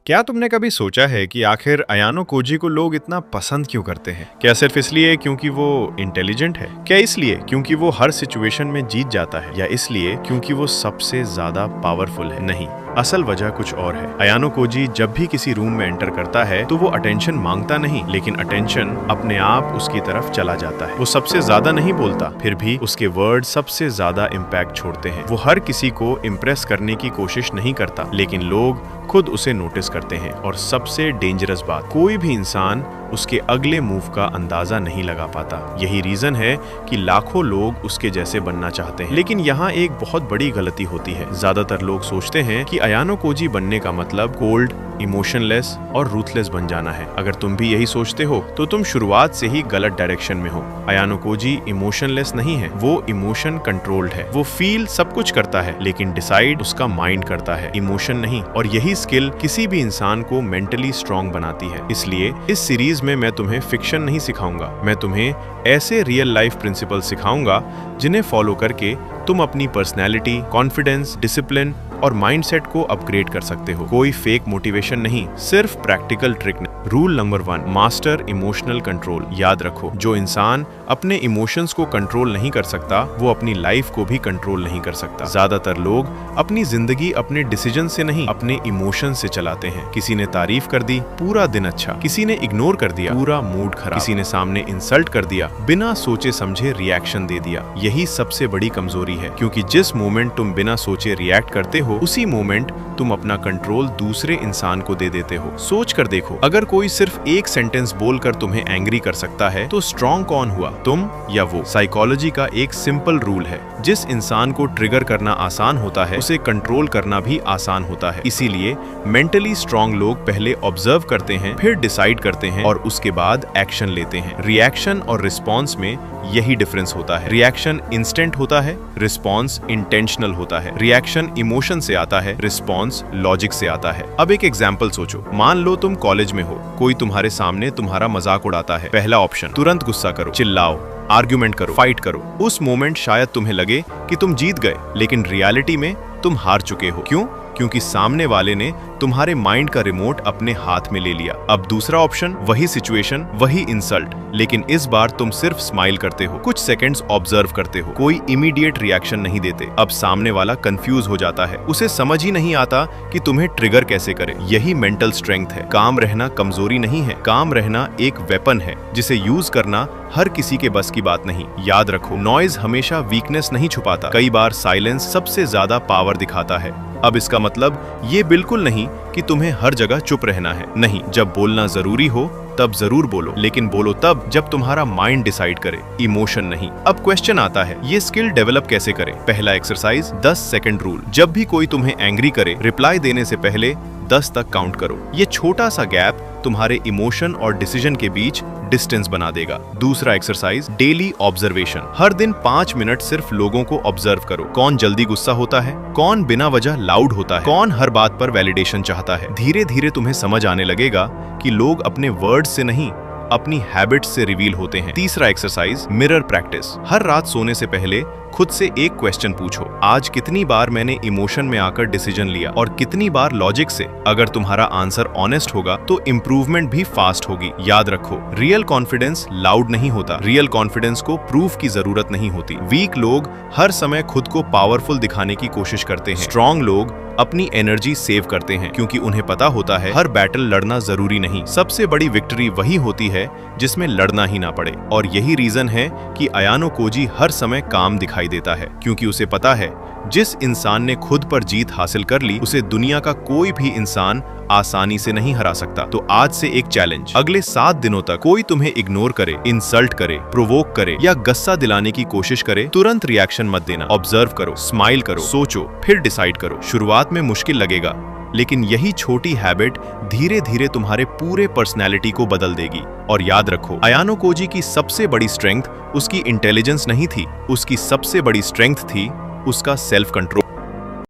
क्या तुमने कभी सोचा है कि आखिर अयानो कोजी को लोग इतना पसंद क्यों करते हैं? क्या सिर्फ इसलिए क्योंकि वो इंटेलिजेंट है? क्या इसलिए क्योंकि वो हर सिचुएशन में जीत जाता है? या इसलिए क्योंकि वो सबसे ज्यादा पावरफुल है? नहीं, असल वजह कुछ और है। अयानो कोजी जब भी किसी रूम में एंटर करता है तो वो अटेंशन मांगता नहीं, लेकिन अटेंशन अपने आप उसकी तरफ चला जाता है। वो सबसे ज्यादा नहीं बोलता, फिर भी उसके वर्ड सबसे ज्यादा इम्पैक्ट छोड़ते हैं। वो हर किसी को इम्प्रेस करने की कोशिश नहीं करता, लेकिन लोग खुद उसे नोटिस करते हैं। और सबसे डेंजरस बात, कोई भी इंसान उसके अगले मूव का अंदाजा नहीं लगा पाता। यही रीजन है कि लाखों लोग उसके जैसे बनना चाहते हैं। लेकिन यहाँ एक बहुत बड़ी गलती होती है। ज्यादातर लोग सोचते हैं कि अयानो कोजी बनने का मतलब कोल्ड, इमोशनलेस और रूथलेस बन जाना है। अगर तुम भी यही सोचते हो तो तुम शुरुआत से ही गलत डायरेक्शन में हो। अयानो कोजी इमोशनलेस नहीं है, वो इमोशन कंट्रोल्ड है। वो फील सब कुछ करता है, लेकिन डिसाइड उसका माइंड करता है, इमोशन नहीं। और यही स्किल किसी भी इंसान को मेंटली स्ट्रॉन्ग बनाती है। इसलिए इस सीरीज में मैं तुम्हें फिक्शन नहीं सिखाऊंगा, मैं तुम्हें ऐसे रियल लाइफ प्रिंसिपल सिखाऊंगा जिन्हें फॉलो करके तुम अपनी पर्सनैलिटी, कॉन्फिडेंस, डिसिप्लिन और माइंडसेट को अपग्रेड कर सकते हो। कोई फेक मोटिवेशन नहीं, सिर्फ practical trick. Rule number 1, master emotional control. याद रखो, जो इंसान अपने इमोशंस को कंट्रोल नहीं कर सकता, वो अपनी लाइफ को भी कंट्रोल नहीं कर सकता। ज्यादातर लोग अपनी जिंदगी अपने डिसीजन से नहीं, अपने इमोशन से चलाते हैं। किसी ने तारीफ कर दी, पूरा दिन अच्छा। किसी ने इग्नोर कर दिया, पूरा मूड खराब। किसी ने सामने इंसल्ट कर दिया, बिना सोचे समझे रिएक्शन दे दिया। यही सबसे बड़ी कमजोरी है, क्योंकि जिस मोमेंट तुम बिना सोचे रिएक्ट करते हो, उसी मोमेंट तुम अपना कंट्रोल दूसरे इंसान को दे देते हो। सोच कर देखो, अगर कोई सिर्फ एक सेंटेंस बोलकर तुम्हें एंग्री कर सकता है, तो स्ट्रॉन्ग कौन हुआ, तुम या वो? साइकोलॉजी का एक सिंपल रूल है, जिस इंसान को ट्रिगर करना आसान होता है, उसे कंट्रोल करना भी आसान होता है। इसीलिए मेंटली स्ट्रॉन्ग लोग पहले ऑब्जर्व करते हैं, फिर डिसाइड करते हैं और उसके बाद एक्शन लेते हैं। रिएक्शन और रिस्पॉन्स में यही डिफरेंस होता है। रिएक्शन इंस्टेंट होता है, रिस्पॉन्स इंटेंशनल होता है। रिएक्शन इमोशन से आता है, रिस्पॉन्स लॉजिक से आता है। अब एक एग्जाम्पल सोचो। मान लो तुम कॉलेज में हो, कोई तुम्हारे सामने तुम्हारा मजाक उड़ाता है। पहला ऑप्शन, तुरंत गुस्सा करो, चिल्लाओ, आर्ग्यूमेंट करो, फाइट करो। उस मोमेंट शायद तुम्हें लगे कि तुम जीत गए, लेकिन रियलिटी में तुम हार चुके हो। क्यों? क्योंकि सामने वाले ने तुम्हारे माइंड का रिमोट अपने हाथ में ले लिया। अब दूसरा ऑप्शन, वही सिचुएशन, वही इंसल्ट, लेकिन इस बार तुम सिर्फ स्माइल करते हो, कुछ सेकंड्स ऑब्जर्व करते हो, कोई इमीडिएट रिएक्शन नहीं देते। अब सामने वाला कंफ्यूज हो जाता है, उसे समझ ही नहीं आता कि तुम्हें ट्रिगर कैसे करे। यही मेंटल स्ट्रेंथ है। काम रहना कमजोरी नहीं है, काम रहना एक वेपन है, जिसे यूज करना हर किसी के बस की बात नहीं। याद रखो, नॉइज हमेशा वीकनेस नहीं छुपाता, कई बार साइलेंस सबसे ज्यादा पावर दिखाता है। अब इसका मतलब ये बिल्कुल नहीं कि तुम्हें हर जगह चुप रहना है। नहीं, जब बोलना जरूरी हो तब जरूर बोलो, लेकिन बोलो तब जब तुम्हारा माइंड डिसाइड करे, इमोशन नहीं। अब क्वेश्चन आता है, ये स्किल डेवलप कैसे करें? पहला एक्सरसाइज, 10 सेकंड रूल। जब भी कोई तुम्हें एंग्री करे, रिप्लाई देने से पहले 10 तक काउंट करो। ये छोटा सा गैप तुम्हारे इमोशन और डिसीजन के बीच डिस्टेंस बना देगा। दूसरा एक्सरसाइज, डेली ऑब्जर्वेशन। हर दिन 5 मिनट सिर्फ लोगों को ऑब्जर्व करो। कौन जल्दी गुस्सा होता है, कौन बिना वजह लाउड होता है, कौन हर बात पर वैलिडेशन चाहता है। धीरे धीरे तुम्हें समझ आने लगेगा कि लोग अपने वर्ड से नहीं, अपनी हैबिट्स से रिवील होते हैं। तीसरा एक्सरसाइज, मिरर प्रैक्टिस। हर रात सोने से पहले खुद से एक क्वेश्चन पूछो, आज कितनी बार मैंने इमोशन में आकर डिसीजन लिया और कितनी बार लॉजिक से? अगर तुम्हारा आंसर ऑनेस्ट होगा तो इम्प्रूवमेंट भी फास्ट होगी। याद रखो, रियल कॉन्फिडेंस लाउड नहीं होता, रियल कॉन्फिडेंस को प्रूफ की जरूरत नहीं होती। वीक लोग हर समय खुद को पावरफुल दिखाने की कोशिश करते हैं, स्ट्रॉन्ग लोग अपनी एनर्जी सेव करते हैं, क्योंकि उन्हें पता होता है हर बैटल लड़ना जरूरी नहीं। सबसे बड़ी विक्ट्री वही होती है जिसमें लड़ना ही ना पड़े। और यही रीजन है कि अयानो कोजी हर समय काम दिखाई देता है, क्योंकि उसे पता है जिस इंसान ने खुद पर जीत हासिल कर ली, उसे दुनिया का कोई भी इंसान आसानी से नहीं हरा सकता। तो आज से एक चैलेंज, अगले 7 दिनों तक कोई तुम्हें इग्नोर करे, इंसल्ट करे, प्रोवोक करे या गुस्सा दिलाने की कोशिश करे, तुरंत रिएक्शन मत देना। ऑब्जर्व करो, स्माइल करो, सोचो, फिर डिसाइड करो। शुरुआत में मुश्किल लगेगा, लेकिन यही छोटी हैबिट धीरे धीरे तुम्हारे पूरे पर्सनैलिटी को बदल देगी। और याद रखो, अयानो कोजी की सबसे बड़ी स्ट्रेंथ उसकी इंटेलिजेंस नहीं थी, उसकी सबसे बड़ी स्ट्रेंथ थी उसका सेल्फ कंट्रोल।